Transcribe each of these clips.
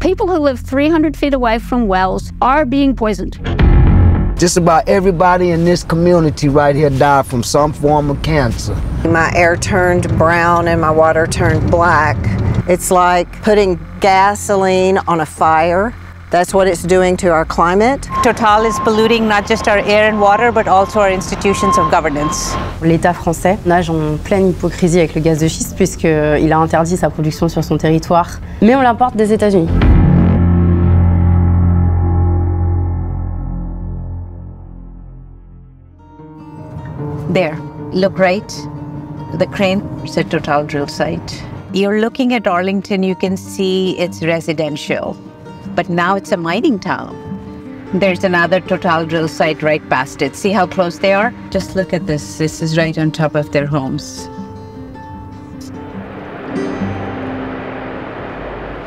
People who live 300 feet away from wells are being poisoned. Just about everybody in this community right here died from some form of cancer. My air turned brown and my water turned black. It's like putting gasoline on a fire. That's what it's doing to our climate. Total is polluting not just our air and water, but also our institutions of governance. L'État français nage en pleine hypocrisie avec le gaz de schiste puisqu'il a interdit sa production sur son territoire, mais on l'importe des États-Unis. There, look right. The crane is a Total drill site. You're looking at Arlington, you can see it's residential, but now it's a mining town. There's another Total drill site right past it. See how close they are? Just look at this. This is right on top of their homes.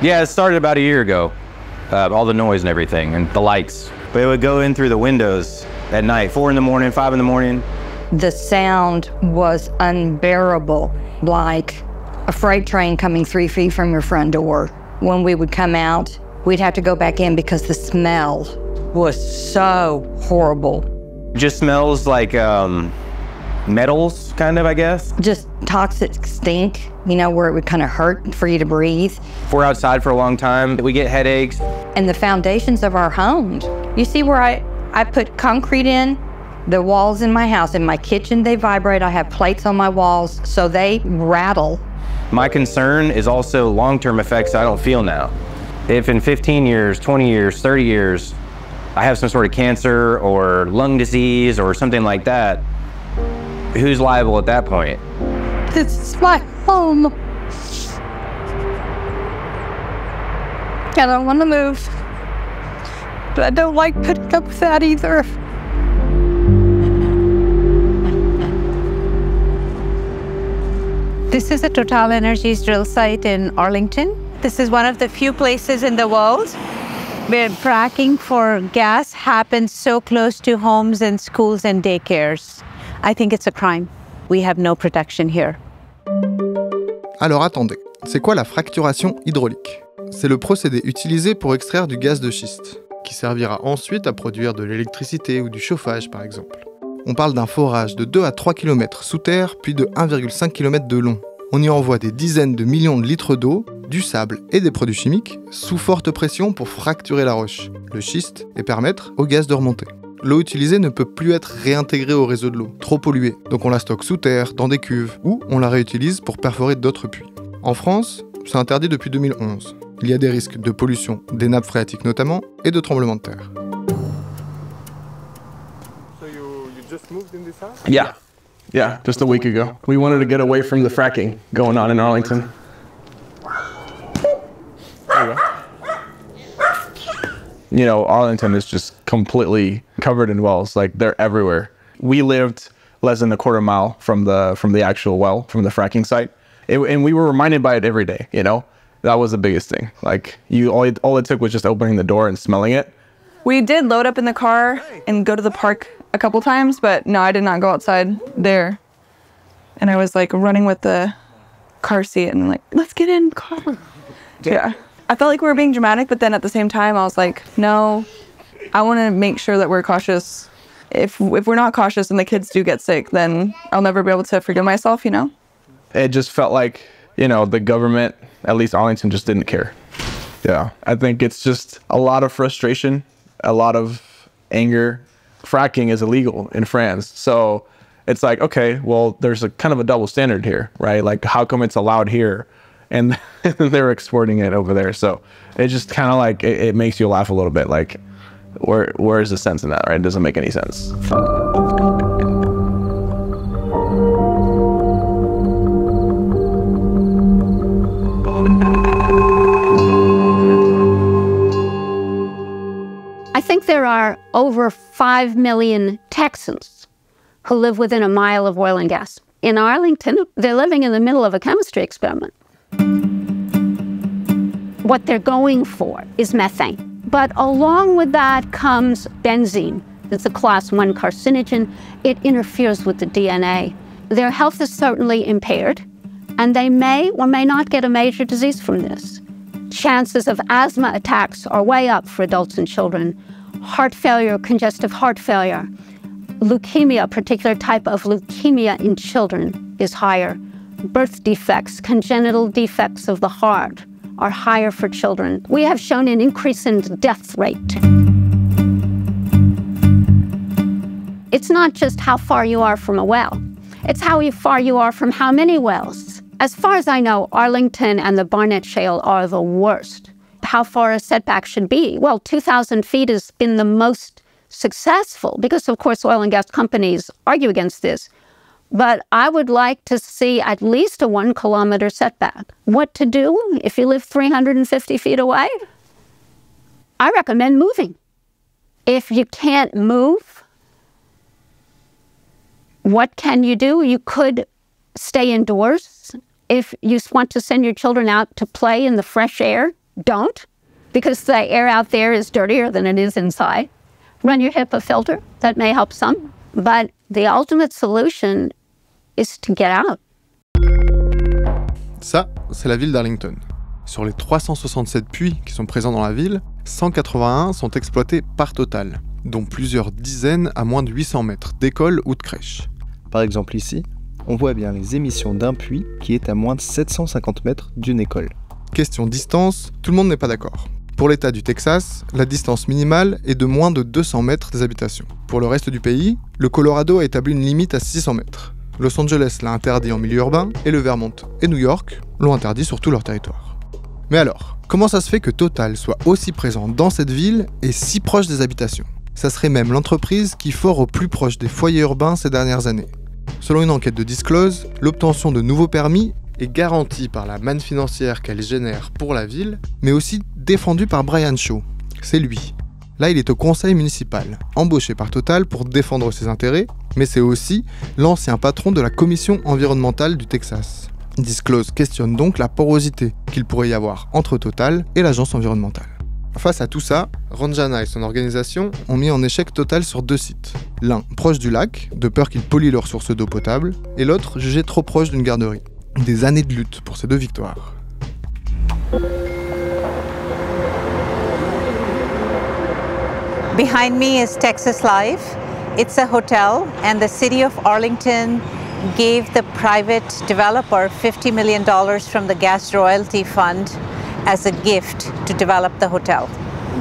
Yeah, it started about a year ago. All the noise and everything, and the lights. But it would go in through the windows at night, 4 in the morning, 5 in the morning. The sound was unbearable, like a freight train coming 3 feet from your front door. When we would come out, we'd have to go back in because the smell was so horrible. Just smells like metals, kind of, I guess. Just toxic stink, you know, where it would kind of hurt for you to breathe. If we're outside for a long time, we get headaches. And the foundations of our homes. You see where I put concrete in? The walls in my house, in my kitchen, they vibrate. I have plates on my walls, so they rattle. My concern is also long-term effects I don't feel now. If in 15 years, 20 years, 30 years, I have some sort of cancer or lung disease or something like that, who's liable at that point? This is my home. I don't want to move, but I don't like putting up with that either. This is a TotalEnergies drill site in Arlington. This is one of the few places in the world where fracking for gas happens so close to homes and schools and daycares. I think it's a crime. We have no protection here. Alors attendez, c'est quoi la fracturation hydraulique? C'est le procédé utilisé pour extraire du gaz de schiste, qui servira ensuite à produire de l'électricité ou du chauffage par exemple. On parle d'un forage de 2 à 3 km sous terre, puis de 1,5 km de long. On y envoie des dizaines de millions de litres d'eau, du sable et des produits chimiques, sous forte pression pour fracturer la roche, le schiste, et permettre au gaz de remonter. L'eau utilisée ne peut plus être réintégrée au réseau de l'eau, trop polluée, donc on la stocke sous terre, dans des cuves, ou on la réutilise pour perforer d'autres puits. En France, c'est interdit depuis 2011. Il y a des risques de pollution des nappes phréatiques notamment, et de tremblements de terre. Just moved in this house? Yeah, just a week ago. We wanted to get away from the fracking going on in Arlington. There you go. You know, Arlington is just completely covered in wells, like they're everywhere. We lived less than a quarter mile from the actual well, from the fracking site. And we were reminded by it every day, you know? That was the biggest thing. Like, all it took was just opening the door and smelling it. We did load up in the car and go to the park a couple times, but no, I did not go outside there. And I was like running with the car seat and like, let's get in the car. Yeah. I felt like we were being dramatic, but then at the same time, I was like, no, I want to make sure that we're cautious. If we're not cautious and the kids do get sick, then I'll never be able to forgive myself, you know? It just felt like, you know, the government, at least Arlington, just didn't care. Yeah. I think it's just a lot of frustration, a lot of anger. Fracking is illegal in France. So it's like, okay, well, there's a kind of a double standard here, right? Like, how come it's allowed here and they're exporting it over there? So it just kind of like, it makes you laugh a little bit. Like, where is the sense in that, right? It doesn't make any sense. I think there are over 5 million Texans who live within a mile of oil and gas. In Arlington, they're living in the middle of a chemistry experiment. What they're going for is methane. But along with that comes benzene. It's a class 1 carcinogen. It interferes with the DNA. Their health is certainly impaired, and they may or may not get a major disease from this. Chances of asthma attacks are way up for adults and children. Heart failure, congestive heart failure, leukemia, a particular type of leukemia in children is higher. Birth defects, congenital defects of the heart are higher for children. We have shown an increase in death rate. It's not just how far you are from a well. It's how far you are from how many wells. As far as I know, Arlington and the Barnett Shale are the worst. How far a setback should be? Well, 2,000 feet has been the most successful because, of course, oil and gas companies argue against this. But I would like to see at least a 1 kilometer setback. What to do if you live 350 feet away? I recommend moving. If you can't move, what can you do? You could stay indoors. If you want to send your children out to play in the fresh air, don't, because the air out there is dirtier than it is inside. Run your HEPA filter. That may help some. But the ultimate solution is to get out. Ça, c'est la ville d'Arlington. Sur les 367 puits qui sont présents dans la ville, 181 sont exploités par Total, dont plusieurs dizaines à moins de 800 mètres d'écoles ou de crèches. Par exemple ici, on voit bien les émissions d'un puits qui est à moins de 750 mètres d'une école. Question distance, tout le monde n'est pas d'accord. Pour l'État du Texas, la distance minimale est de moins de 200 mètres des habitations. Pour le reste du pays, le Colorado a établi une limite à 600 mètres. Los Angeles l'a interdit en milieu urbain et le Vermont et New York l'ont interdit sur tout leur territoire. Mais alors, comment ça se fait que Total soit aussi présent dans cette ville et si proche des habitations? Ça serait même l'entreprise qui fore au plus proche des foyers urbains ces dernières années. Selon une enquête de Disclose, l'obtention de nouveaux permis est garantie par la manne financière qu'elle génère pour la ville, mais aussi défendue par Brian Shaw. C'est lui. Là, il est au conseil municipal, embauché par Total pour défendre ses intérêts, mais c'est aussi l'ancien patron de la commission environnementale du Texas. Disclose questionne donc la porosité qu'il pourrait y avoir entre Total et l'agence environnementale. Face à tout ça, Ranjana et son organisation ont mis en échec Total sur 2 sites. L'un proche du lac, de peur qu'il pollue leur source d'eau potable, et l'autre jugé trop proche d'une garderie. Des années de lutte pour ces 2 victoires. Behind me is Texas Life. It's a hotel, and the city of Arlington gave the private developer $50 million from the gas royalty fund as a gift to develop the hotel.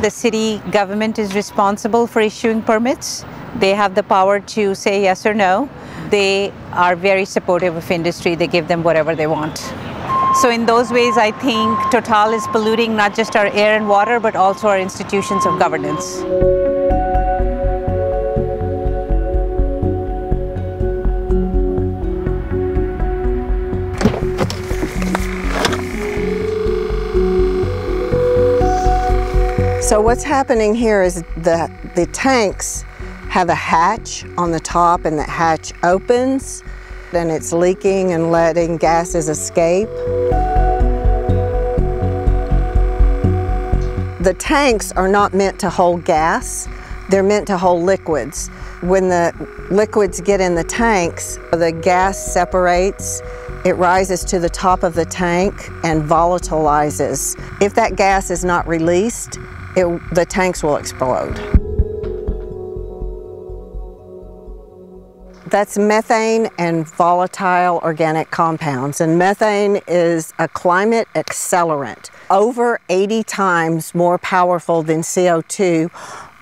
The city government is responsible for issuing permits. They have the power to say yes or no. They are very supportive of industry. They give them whatever they want. So in those ways, I think Total is polluting not just our air and water, but also our institutions of governance. So what's happening here is the tanks have a hatch on the top, and the hatch opens and it's leaking and letting gases escape. The tanks are not meant to hold gas, they're meant to hold liquids. When the liquids get in the tanks, the gas separates, it rises to the top of the tank and volatilizes. If that gas is not released, the tanks will explode. That's methane and volatile organic compounds. And methane is a climate accelerant, over 80 times more powerful than CO2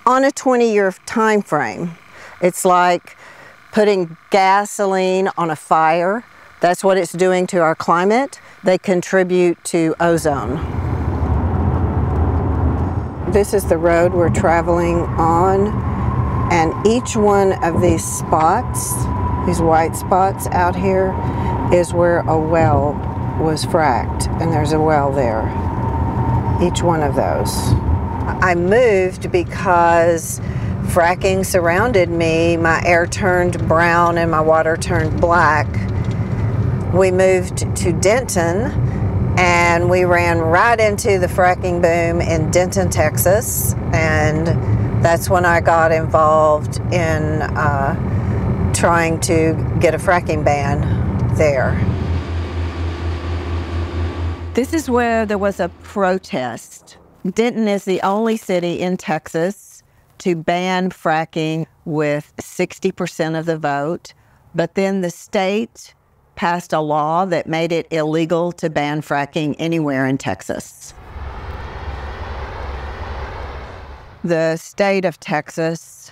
on a 20-year time frame. It's like putting gasoline on a fire. That's what it's doing to our climate. They contribute to ozone. This is the road we're traveling on, and each one of these spots, these white spots out here, is where a well was fracked, and there's a well there. Each one of those. I moved because fracking surrounded me. My air turned brown and my water turned black. We moved to Denton, and we ran right into the fracking boom in Denton, Texas, and that's when I got involved in trying to get a fracking ban there. This is where there was a protest. Denton is the only city in Texas to ban fracking with 60% of the vote, but then the state passed a law that made it illegal to ban fracking anywhere in Texas. The state of Texas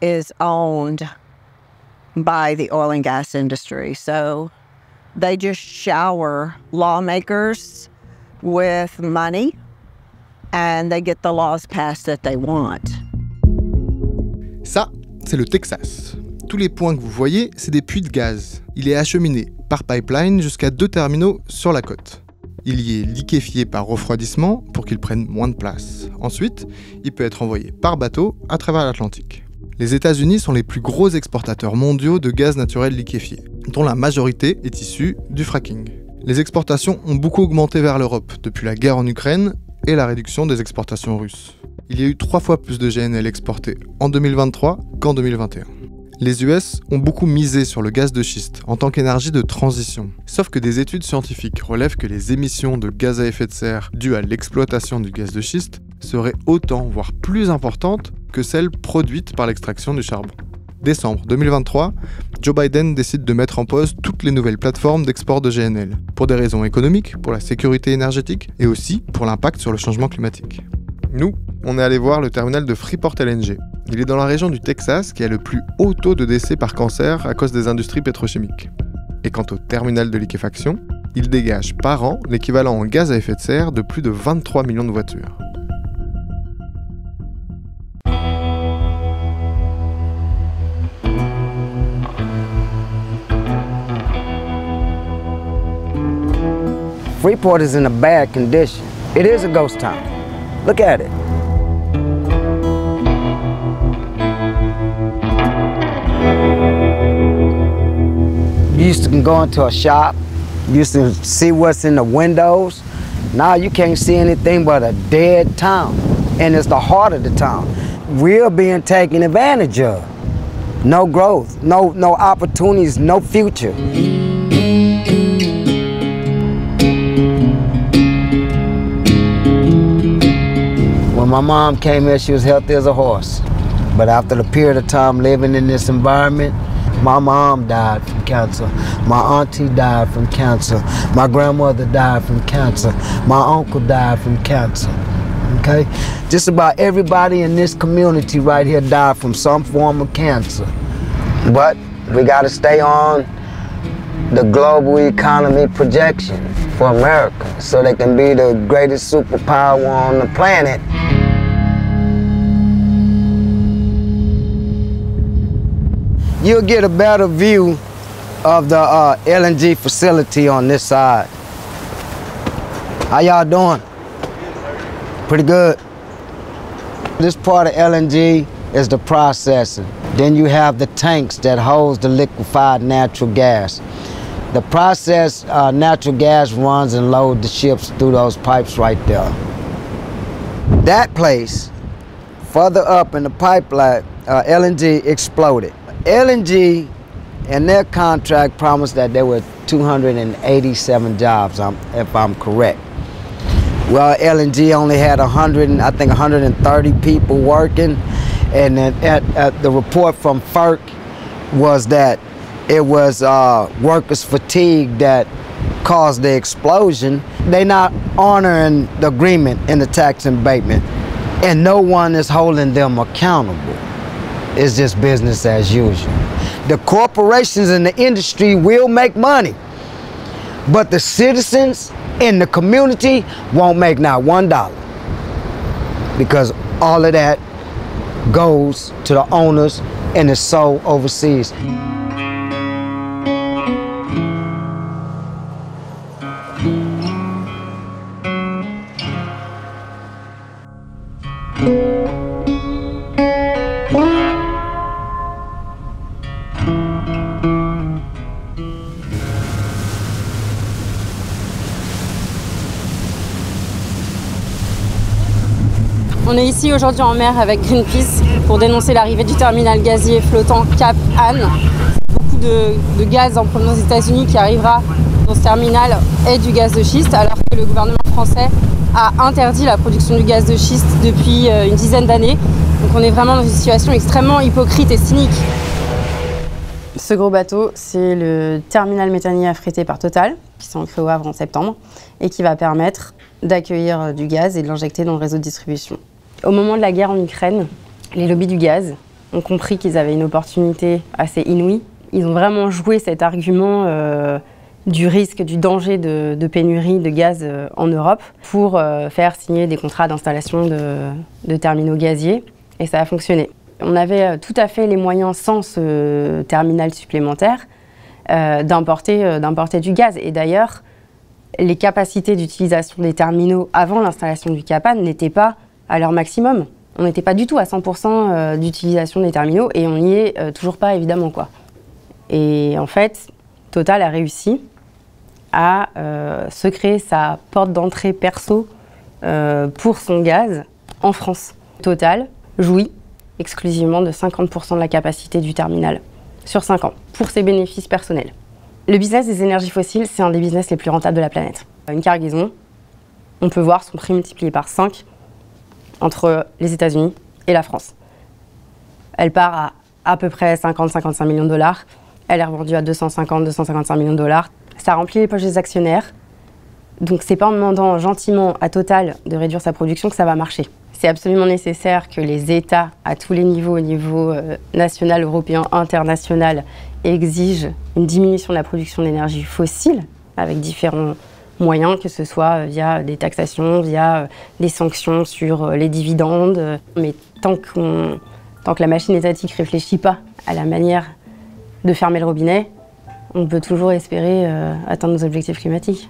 is owned by the oil and gas industry, so they just shower lawmakers with money and they get the laws passed that they want. Ça, c'est le Texas. Tous les points que vous voyez, c'est des puits de gaz. Il est acheminé par pipeline jusqu'à 2 terminaux sur la côte. Il y est liquéfié par refroidissement pour qu'il prenne moins de place. Ensuite, il peut être envoyé par bateau à travers l'Atlantique. Les États-Unis sont les plus gros exportateurs mondiaux de gaz naturel liquéfié, dont la majorité est issue du fracking. Les exportations ont beaucoup augmenté vers l'Europe depuis la guerre en Ukraine et la réduction des exportations russes. Il y a eu 3 fois plus de GNL exportés en 2023 qu'en 2021. Les US ont beaucoup misé sur le gaz de schiste en tant qu'énergie de transition. Sauf que des études scientifiques relèvent que les émissions de gaz à effet de serre dues à l'exploitation du gaz de schiste seraient autant, voire plus importantes que celles produites par l'extraction du charbon. Décembre 2023, Joe Biden décide de mettre en pause toutes les nouvelles plateformes d'export de GNL, pour des raisons économiques, pour la sécurité énergétique et aussi pour l'impact sur le changement climatique. Nous, on est allé voir le terminal de Freeport LNG. Il est dans la région du Texas qui a le plus haut taux de décès par cancer à cause des industries pétrochimiques. Et quant au terminal de liquéfaction, il dégage par an l'équivalent en gaz à effet de serre de plus de 23 millions de voitures. Freeport is in a bad condition. It is a ghost town. Look at it. You used to go into a shop, you used to see what's in the windows. Now you can't see anything but a dead town, and it's the heart of the town. We're being taken advantage of. No growth, no opportunities, no future. When my mom came here, she was healthy as a horse. But after the period of time living in this environment, my mom died from cancer. My auntie died from cancer. My grandmother died from cancer. My uncle died from cancer. Okay? Just about everybody in this community right here died from some form of cancer. But we got to stay on the global economy projection for America so they can be the greatest superpower on the planet. You'll get a better view of the LNG facility on this side. How y'all doing? Pretty good. This part of LNG is the processing. Then you have the tanks that holds the liquefied natural gas. The processed natural gas runs and loads the ships through those pipes right there. That place, further up in the pipeline, LNG exploded. LNG and their contract promised that there were 287 jobs, if I'm correct. Well, LNG only had 130 people working, and the report from FERC was that it was workers' fatigue that caused the explosion. They're not honoring the agreement in the tax abatement, and no one is holding them accountable. It's just business as usual. The corporations in the industry will make money, but the citizens in the community won't make not $1, because all of that goes to the owners and is sold overseas. On est ici aujourd'hui en mer avec Greenpeace pour dénoncer l'arrivée du terminal gazier flottant Cap Anne. Beaucoup de gaz en provenance des États-Unis qui arrivera dans ce terminal est du gaz de schiste, alors que le gouvernement français a interdit la production du gaz de schiste depuis une dizaine d'années. Donc on est vraiment dans une situation extrêmement hypocrite et cynique. Ce gros bateau, c'est le terminal méthanier affrété par Total, qui s'est ancré au Havre en septembre, et qui va permettre d'accueillir du gaz et de l'injecter dans le réseau de distribution. Au moment de la guerre en Ukraine, les lobbies du gaz ont compris qu'ils avaient une opportunité assez inouïe. Ils ont vraiment joué cet argument du risque, du danger de pénurie de gaz en Europe pour faire signer des contrats d'installation de terminaux gaziers, et ça a fonctionné. On avait tout à fait les moyens, sans ce terminal supplémentaire, d'importer du gaz. Et d'ailleurs, les capacités d'utilisation des terminaux avant l'installation du CAPAN n'étaient pas à leur maximum. On n'était pas du tout à 100% d'utilisation des terminaux et on n'y est toujours pas, évidemment, quoi. Et en fait, Total a réussi à se créer sa porte d'entrée perso pour son gaz en France. Total jouit exclusivement de 50% de la capacité du terminal sur 5 ans pour ses bénéfices personnels. Le business des énergies fossiles, c'est un des business les plus rentables de la planète. Une cargaison, on peut voir son prix multiplié par 5 entre les États-Unis et la France. Elle part à peu près 50-55 millions de dollars. Elle est revendue à 250-255 millions de dollars. Ça remplit les poches des actionnaires. Donc c'est pas en demandant gentiment à Total de réduire sa production que ça va marcher. C'est absolument nécessaire que les États, à tous les niveaux, au niveau national, européen, international, exigent une diminution de la production d'énergie fossile avec différents moyens, que ce soit via des taxations, via des sanctions sur les dividendes. Mais tant que la machine étatique ne réfléchit pas à la manière de fermer le robinet, on peut toujours espérer atteindre nos objectifs climatiques.